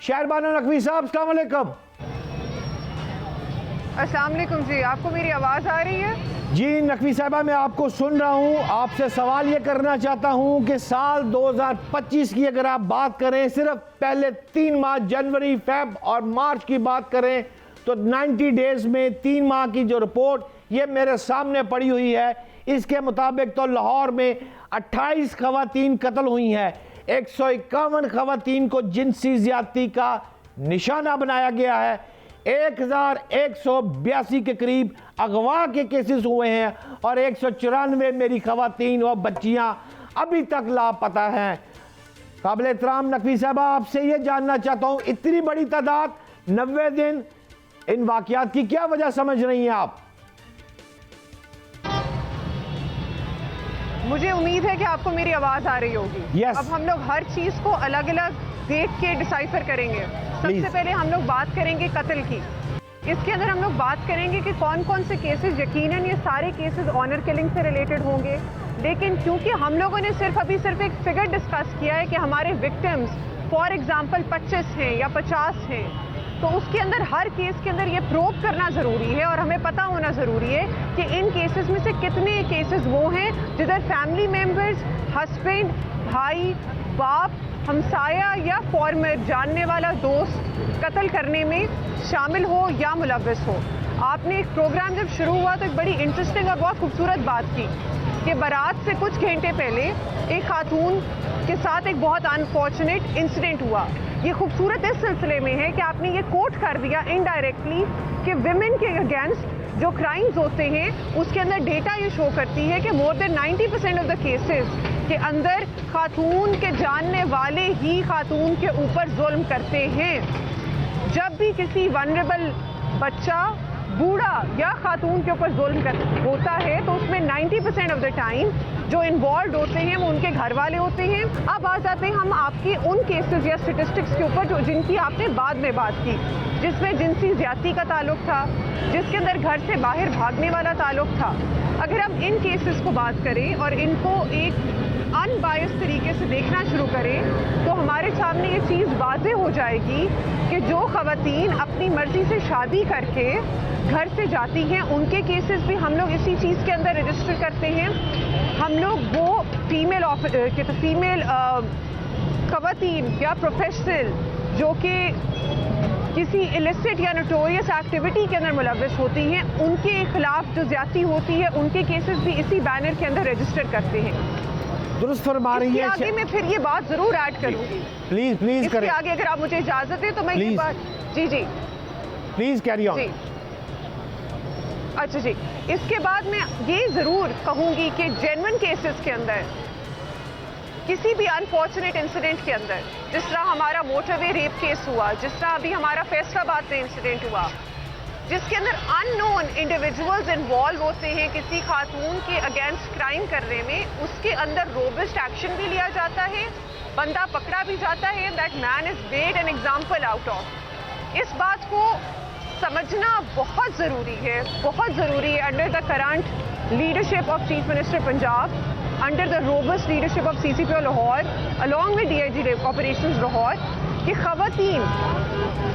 شہربانو نقوی صاحب السلام علیکم۔ السلام علیکم جی، آپ کو میری آواز آ رہی ہے؟ جی نقوی صاحبہ میں آپ کو سن رہا ہوں۔ آپ سے سوال یہ کرنا چاہتا ہوں کہ سال 2025 کی اگر آپ بات کریں، صرف پہلے 3 ماہ جنوری، فیب اور مارچ کی بات کریں تو 90 ڈیز میں 3 ماہ کی جو رپورٹ یہ میرے سامنے پڑی ہوئی ہے، اس کے مطابق تو لاہور میں 28 خواتین قتل ہوئی ہیں، 151 خواتین کو جنسی زیادتی کا نشانہ بنایا گیا ہے، 1182 کے قریب اغوا کے کیسز ہوئے ہیں اور 194 میری خواتین اور بچیاں ابھی تک لاپتہ ہیں۔ قابل احترام نقوی صاحبہ، آپ سے یہ جاننا چاہتا ہوں، اتنی بڑی تعداد 90 دن، ان واقعات کی کیا وجہ سمجھ رہی ہیں آپ؟ مجھے امید ہے کہ آپ کو میری آواز آ رہی ہوگی۔ Yes. اب ہم لوگ ہر چیز کو الگ الگ دیکھ کے ڈیسائفر کریں گے۔ سب سے پہلے ہم لوگ بات کریں گے قتل کی۔ اس کے اندر ہم لوگ بات کریں گے کہ کون کون سے کیسز، یقیناً یہ سارے کیسز آنر کلنگ سے ریلیٹڈ ہوں گے، لیکن کیونکہ ہم لوگوں نے ابھی صرف ایک فگر ڈسکس کیا ہے کہ ہمارے وکٹمز فار ایگزامپل 25 ہیں یا 50 ہیں، تو اس کے اندر ہر کیس کے اندر یہ پروب کرنا ضروری ہے اور ہمیں پتہ ہونا ضروری ہے کہ ان کیسز میں سے کتنے کیسز وہ ہیں جدھر فیملی ممبرز، ہسبینڈ، بھائی، باپ، ہمسایہ یا فارمر، جاننے والا دوست قتل کرنے میں شامل ہو یا ملوث ہو۔ آپ نے ایک پروگرام جب شروع ہوا تو ایک بڑی انٹرسٹنگ اور بہت خوبصورت بات کی کہ بارات سے کچھ گھنٹے پہلے ایک خاتون کے ساتھ ایک بہت انفارچونیٹ انسیڈنٹ ہوا۔ یہ خوبصورت اس سلسلے میں ہے کہ آپ نے یہ کوٹ کر دیا انڈائریکٹلی کہ ویمن کے اگینسٹ جو کرائمز ہوتے ہیں اس کے اندر ڈیٹا یہ شو کرتی ہے کہ مور دین 90% آف دا کیسز کے اندر خاتون کے جاننے والے ہی خاتون کے اوپر ظلم کرتے ہیں۔ جب بھی کسی ونریبل بچہ، بوڑھا یا خاتون کے اوپر ظلم ہوتا ہے تو اس میں 90% آف دا ٹائم جو انوالوڈ ہوتے ہیں وہ ان کے گھر والے ہوتے ہیں۔ اب آ جاتے ہیں ہم آپ کی ان کیسز یا اسٹیٹسٹکس کے اوپر جن کی آپ نے بعد میں بات کی، جس میں جنسی زیادتی کا تعلق تھا، جس کے اندر گھر سے باہر بھاگنے والا تعلق تھا۔ اگر ہم ان کیسز کو بات کریں اور ان کو ایک ان بائس طریقے سے دیکھنا شروع کریں تو ہمارے سامنے یہ چیز واضح ہو جائے گی کہ جو خواتین اپنی مرضی سے شادی کر کے گھر سے جاتی ہیں ان کے کیسز بھی ہم لوگ اسی چیز کے اندر رجسٹر کرتے ہیں۔ ہم لوگ وہ فیمیل خواتین یا پروفیشنل جو کہ کسی ایلیسٹ یا نوٹوریس ایکٹیویٹی کے اندر ملوث ہوتی ہیں ان کے خلاف جو زیادتی ہوتی ہے ان کے کیسز بھی اسی بینر کے اندر رجسٹر کرتے ہیں۔ درست فرما رہی ہے۔ آگے میں پھر یہ بات ضرور ایڈ کروں گی، پلیز اس کریں، کے آگے اگر آپ مجھے اجازت دیں تو میں یہ بات جی پلیز کیری آن۔ جی اچھا جی، اس کے بعد میں یہ ضرور کہوں گی کہ جینوئن کیسز کے اندر کسی بھی انفارچونیٹ انسیڈنٹ کے اندر، جس طرح ہمارا موٹر وے ریپ کیس ہوا، جس طرح ابھی ہمارا فیصل آباد میں انسیڈنٹ ہوا، جس کے اندر ان نون انڈیویجولز انوالو ہوتے ہیں کسی خاتون کے اگینسٹ کرائم کرنے میں، اس کے اندر روبسٹ ایکشن بھی لیا جاتا ہے، بندہ پکڑا بھی جاتا ہے، that man is made an example out of. اس بات کو سمجھنا بہت ضروری ہے، بہت ضروری ہے under the current leadership of chief minister Punjab, under the robust leadership of CCPO Lahore along with DIG operations Lahore, کہ خواتین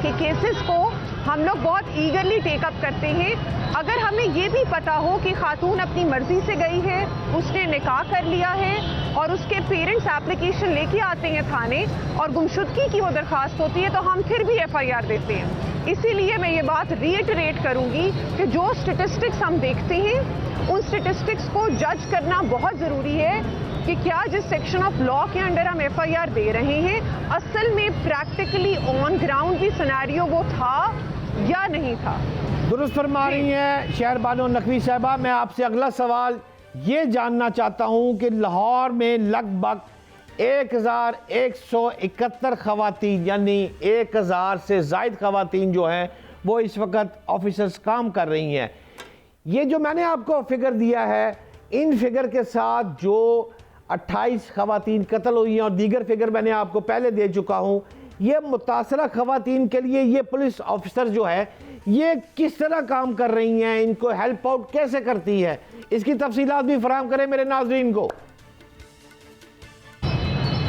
کے کیسز کو ہم لوگ بہت ایگرلی ٹیک اپ کرتے ہیں۔ اگر ہمیں یہ بھی پتا ہو کہ خاتون اپنی مرضی سے گئی ہے، اس نے نکاح کر لیا ہے اور اس کے پیرنٹس اپلیکیشن لے کے آتے ہیں تھانے اور گمشدگی کی وہ درخواست ہوتی ہے تو ہم پھر بھی FIR دیتے ہیں۔ اسی لیے میں یہ بات ریٹریٹ کروں گی کہ جو اسٹیٹسٹکس ہم دیکھتے ہیں ان اسٹیٹسٹکس کو جج کرنا بہت ضروری ہے کہ کیا جس سیکشن آف لا کے انڈر ہم FIR دے رہے ہیں اصل میں پریکٹیکلی آن گراؤنڈ بھی سینیریو وہ تھا یا نہیں تھا۔ درست فرما رہی ہیں شہربانو نقوی صاحبہ۔ میں آپ سے اگلا سوال یہ جاننا چاہتا ہوں کہ لاہور میں لگ بھگ 1171 خواتین یعنی 1000 سے زائد خواتین جو ہیں وہ اس وقت آفیسرز کام کر رہی ہیں۔ یہ جو میں نے آپ کو فگر دیا ہے، ان فگر کے ساتھ جو 28 خواتین قتل ہوئی ہیں اور دیگر فگر میں نے آپ کو پہلے دے چکا ہوں، یہ متاثرہ خواتین کے لیے یہ پولیس آفیسر جو ہے یہ کس طرح کام کر رہی ہیں، ان کو ہیلپ آؤٹ کیسے کرتی ہے، اس کی تفصیلات بھی فراہم کریں میرے ناظرین کو۔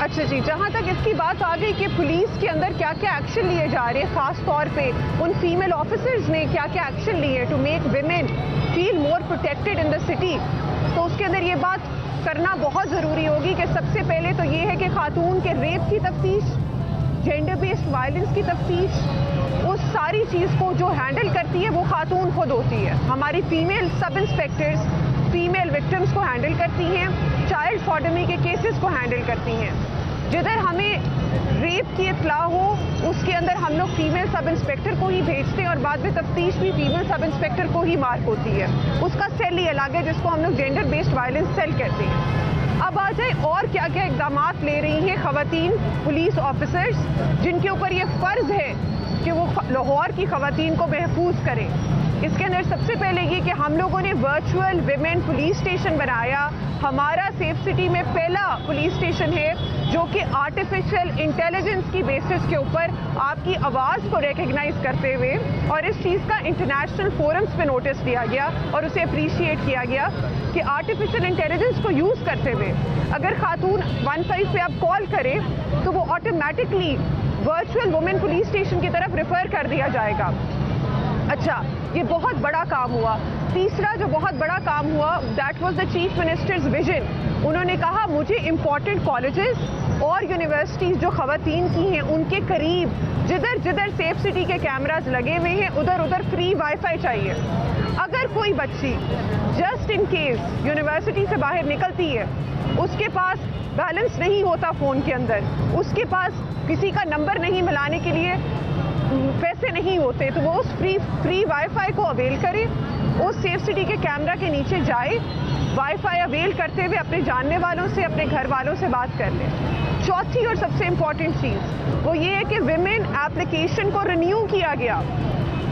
اچھا جی، جہاں تک اس کی بات آ گئی کہ پولیس کے اندر کیا کیا ایکشن لیے جا رہے ہیں، خاص طور پہ ان فیمیل آفیسرز نے کیا کیا ایکشن لیے to make women feel more protected in the city, تو اس کے اندر یہ بات کرنا بہت ضروری ہوگی کہ سب سے پہلے تو یہ ہے کہ خاتون کے ریپ کی تفتیش، جینڈر بیسڈ وائلنس کی تفتیش، اس ساری چیز کو جو ہینڈل کرتی ہے وہ خاتون خود ہوتی ہے. ہماری فیمیل سب انسپیکٹرز فیمیل وکٹمز کو ہینڈل کرتی ہیں، چائلڈ سوڈومی کے کیسز کو ہینڈل کرتی ہیں. جدھر ہمیں ریپ کی اطلاع ہو اس کے اندر ہم لوگ فیمیل سب انسپیکٹر کو ہی بھیجتے ہیں اور بعد میں تفتیش بھی فیمیل سب انسپیکٹر کو ہی مارک ہوتی ہے. اس کا سیل ہی الگ ہے جس کو ہم لوگ جینڈر بیسڈ وائلنس سیل کہتے ہیں. اب آ جائے اور کیا کیا اقدامات لے رہی ہیں خواتین پولیس آفیسرز جن کے اوپر یہ فرض ہے کہ وہ لاہور کی خواتین کو محفوظ کریں. اس کے اندر سب سے پہلے یہ کہ ہم لوگوں نے ورچوئل ویمن پولیس اسٹیشن بنایا. ہمارا سیف سٹی میں پہلا پولیس اسٹیشن ہے جو کہ آرٹیفیشل انٹیلیجنس کی بیسس کے اوپر آپ کی آواز کو ریکگنائز کرتے ہوئے، اور اس چیز کا انٹرنیشنل فورمز پہ نوٹس دیا گیا اور اسے اپریشیٹ کیا گیا کہ آرٹیفیشل انٹیلیجنس کو یوز کرتے ہوئے اگر خاتون 15 پہ آپ کال کریں تو وہ automatically virtual women police station کی طرف ریفر کر دیا جائے گا. اچھا، یہ بہت بڑا کام ہوا. تیسرا جو بہت بڑا کام ہوا that was the chief ministers vision. انہوں نے کہا مجھے امپورٹنٹ کالجز اور یونیورسٹیز جو خواتین کی ہیں ان کے قریب جدھر جدھر سیف سٹی کے کیمراز لگے ہوئے ہیں ادھر ادھر فری وائی فائی چاہیے. اگر کوئی بچی جسٹ ان کیس یونیورسٹی سے باہر نکلتی ہے، اس کے پاس بیلنس نہیں ہوتا فون کے اندر، اس کے پاس کسی کا نمبر نہیں ملانے کے لیے پیسے نہیں ہوتے، تو وہ اس فری وائی فائی کو اویل کرے، اس سیف سٹی کے کیمرہ کے نیچے جائے، وائی فائی اویل کرتے ہوئے اپنے جاننے والوں سے اپنے گھر والوں سے بات کر لیں. چوتھی اور سب سے امپورٹنٹ چیز وہ یہ ہے کہ ویمن ایپلیکیشن کو رینیو کیا گیا.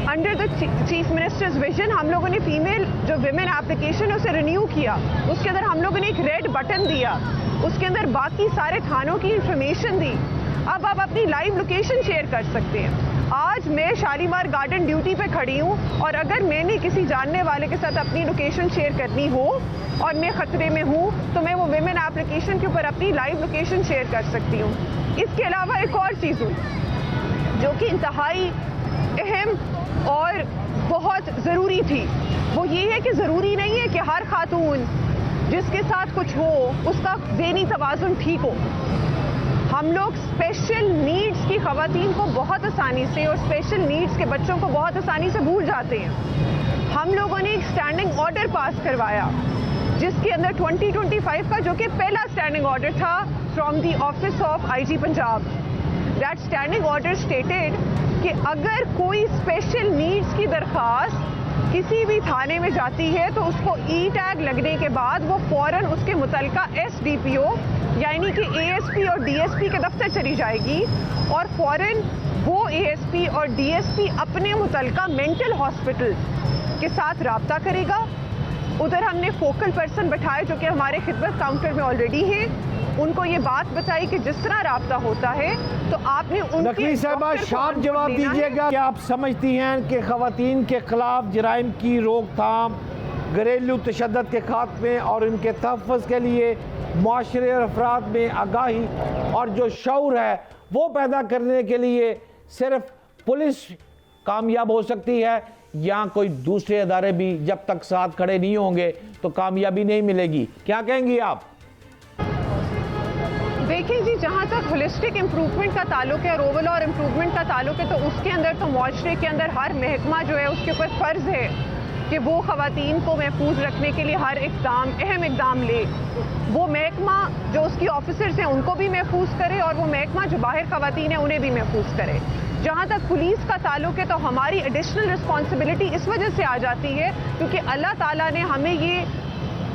Under the chief ministers vision ہم لوگوں نے فیمیل جو ویمن ایپلیکیشن اسے رینیو کیا. اس کے اندر ہم لوگوں نے ایک ریڈ بٹن دیا، اس کے اندر باقی سارے تھانوں کی انفارمیشن دی. اب آپ اپنی لائیو لوکیشن شیئر کر سکتے ہیں. آج میں شالیمار گارڈن ڈیوٹی پہ کھڑی ہوں اور اگر میں نے کسی جاننے والے کے ساتھ اپنی لوکیشن شیئر کرنی ہو اور میں خطرے میں ہوں تو میں وہ ویمن ایپلیکیشن کے اوپر اپنی لائیو لوکیشن شیئر کر سکتی ہوں. اس کے علاوہ ایک اور چیز ہوئی جو کہ انتہائی اہم اور بہت ضروری تھی، وہ یہ ہے کہ ضروری نہیں ہے کہ ہر خاتون جس کے ساتھ کچھ ہو اس کا ذہنی توازن ٹھیک ہو. ہم لوگ اسپیشل نیڈس کی خواتین کو بہت آسانی سے اور اسپیشل نیڈس کے بچوں کو بہت آسانی سے بھول جاتے ہیں. ہم لوگوں نے ایک اسٹینڈنگ آرڈر پاس کروایا جس کے اندر 2025 کا جو کہ پہلا اسٹینڈنگ آرڈر تھا from the office of I G Punjab. That standing order stated کہ اگر کوئی اسپیشل نیڈس کی درخواست کسی بھی تھانے میں جاتی ہے تو اس کو ای ٹیگ لگنے کے بعد وہ فوراً اس کے متعلقہ ایس ڈی پی او یعنی کہ اے ایس پی اور ڈی ایس پی کے دفتر چلی جائے گی اور فوراً وہ اے ایس پی اور ڈی ایس پی اپنے متعلقہ مینٹل ہاسپٹل کے ساتھ رابطہ کرے گا. ادھر ہم نے فوکل پرسن بٹھائے جو کہ ہمارے خدمت کاؤنٹر میں آلریڈی ہیں. ان کو یہ بات بتائی کہ جس طرح رابطہ ہوتا ہے تو آپ نے ان نقوی صاحبہ شارپ جواب دیجیے گا کہ آپ سمجھتی ہیں کہ خواتین کے خلاف جرائم کی روک تھام، گھریلو تشدد کے خاتمے اور ان کے تحفظ کے لیے معاشرے اور افراد میں آگاہی اور جو شعور ہے وہ پیدا کرنے کے لیے صرف پولیس کامیاب ہو سکتی ہے یا کوئی دوسرے ادارے بھی جب تک ساتھ کھڑے نہیں ہوں گے تو کامیابی نہیں ملے گی؟ کیا کہیں گی آپ؟ دیکھیں جی، جہاں تک ہولسٹک امپروومنٹ کا تعلق ہے اور اوور آل امپروومنٹ کا تعلق ہے تو اس کے اندر تو معاشرے کے اندر ہر محکمہ جو ہے اس کے اوپر فرض ہے کہ وہ خواتین کو محفوظ رکھنے کے لیے ہر اقدام اہم اقدام لے. وہ محکمہ جو اس کی آفیسرز ہیں ان کو بھی محفوظ کرے اور وہ محکمہ جو باہر خواتین ہیں انہیں بھی محفوظ کرے. جہاں تک پولیس کا تعلق ہے تو ہماری ایڈیشنل رسپانسبلٹی اس وجہ سے آ جاتی ہے کیونکہ اللہ تعالیٰ نے ہمیں یہ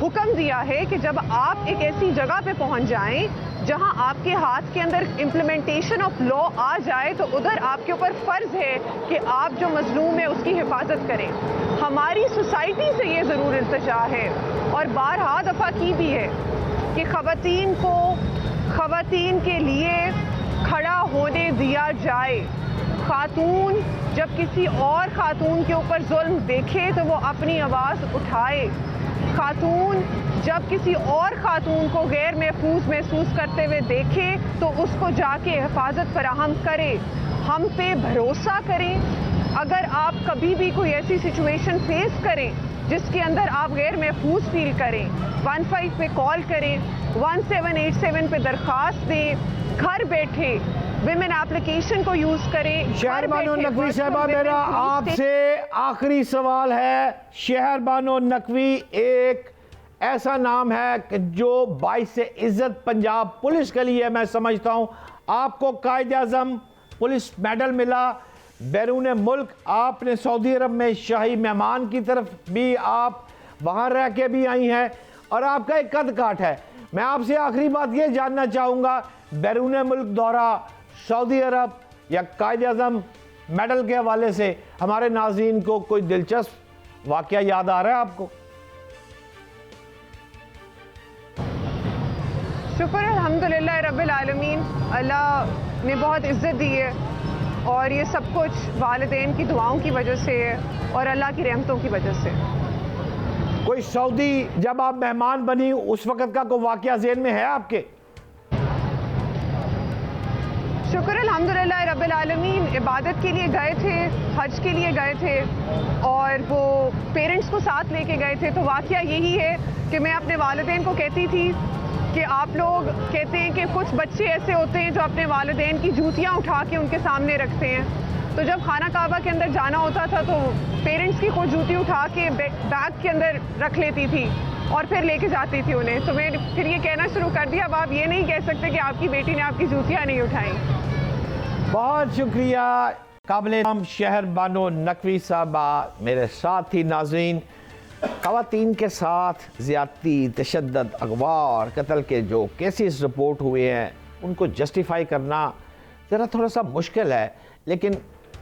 حکم دیا ہے کہ جب آپ ایک ایسی جگہ پہ پہنچ جائیں جہاں آپ کے ہاتھ کے اندر امپلیمنٹیشن آف لا آ جائے تو ادھر آپ کے اوپر فرض ہے کہ آپ جو مظلوم ہے اس کی حفاظت کریں. ہماری سوسائٹی سے یہ ضرور التجا ہے اور بارہا دفعہ کی بھی ہے کہ خواتین کو خواتین کے لیے کھڑا ہونے دیا جائے. خاتون جب کسی اور خاتون کے اوپر ظلم دیکھے تو وہ اپنی آواز اٹھائے. خاتون جب کسی اور خاتون کو غیر محسوس کرتے ہوئے دیکھے تو اس کو جا کے حفاظت فراہم کرے. ہم پہ بھروسہ کریں. اگر آپ کبھی بھی کوئی ایسی سچویشن فیس کریں جس کے اندر آپ غیر محفوظ فیل کریں, 15 پہ کال کریں, 1787 پہ درخواست دیں. گھر بیٹھے ویمن اپلیکیشن کو یوز کریں. شہر بانو نقوی صاحبہ, میرا آپ سے آخری سوال ہے. شہر بانو نقوی ایک ایسا نام ہے کہ جو باعث عزت پنجاب پولیس کے لیے میں سمجھتا ہوں. آپ کو قائد اعظم پولیس میڈل ملا. بیرون ملک آپ نے سعودی عرب میں شاہی مہمان کی طرف بھی آپ وہاں رہ کے بھی آئی ہیں اور آپ کا ایک قد کاٹ ہے. میں آپ سے آخری بات یہ جاننا چاہوں گا, بیرون ملک دورہ سعودی عرب یا قائد اعظم میڈل کے حوالے سے ہمارے ناظرین کو کوئی دلچسپ واقعہ یاد آ رہا ہے آپ کو؟ شکر الحمدللہ رب العالمین, اللہ نے بہت عزت دی ہے اور یہ سب کچھ والدین کی دعاؤں کی وجہ سے ہے اور اللہ کی رحمتوں کی وجہ سے. کوئی سعودی جب آپ مہمان بنی اس وقت کا کوئی واقعہ ذہن میں ہے آپ کے؟ شکر الحمدللہ رب العالمین, عبادت کے لیے گئے تھے, حج کے لیے گئے تھے اور وہ پیرنٹس کو ساتھ لے کے گئے تھے. تو واقعہ یہی ہے کہ میں اپنے والدین کو کہتی تھی کہ آپ لوگ کہتے ہیں کہ کچھ بچے ایسے ہوتے ہیں جو اپنے والدین کی جوتیاں اٹھا کے ان کے سامنے رکھتے ہیں. تو جب خانہ کعبہ کے اندر جانا ہوتا تھا تو پیرنٹس کی خود جوتی اٹھا کے بیگ کے اندر رکھ لیتی تھی اور پھر لے کے جاتی تھی انہیں. تو میں پھر یہ کہنا شروع کر دیا, اب آپ یہ نہیں کہہ سکتے کہ آپ کی بیٹی نے آپ کی جوتیاں نہیں اٹھائیں. بہت شکریہ قابل احترام شہر بانو نقوی صاحبہ. میرے ساتھ ہی ناظرین, خواتین کے ساتھ زیادتی, تشدد, اغوا اور قتل کے جو کیسز رپورٹ ہوئے ہیں ان کو جسٹیفائی کرنا ذرا تھوڑا سا مشکل ہے, لیکن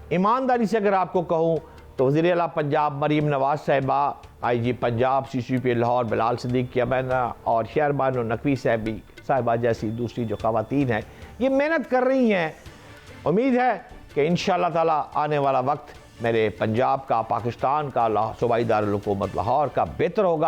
ایمانداری سے اگر آپ کو کہوں تو وزیر اعلیٰ پنجاب مریم نواز صاحبہ, آئی جی پنجاب CCP لاہور بلال صدیق کی ابینا اور شہر بانو نقوی صاحبہ جیسی دوسری جو خواتین ہیں یہ محنت کر رہی ہیں. امید ہے کہ انشاءاللہ تعالی آنے والا وقت میرے پنجاب کا, پاکستان کا, صوبائی دارالحکومت لاہور کا بہتر ہوگا.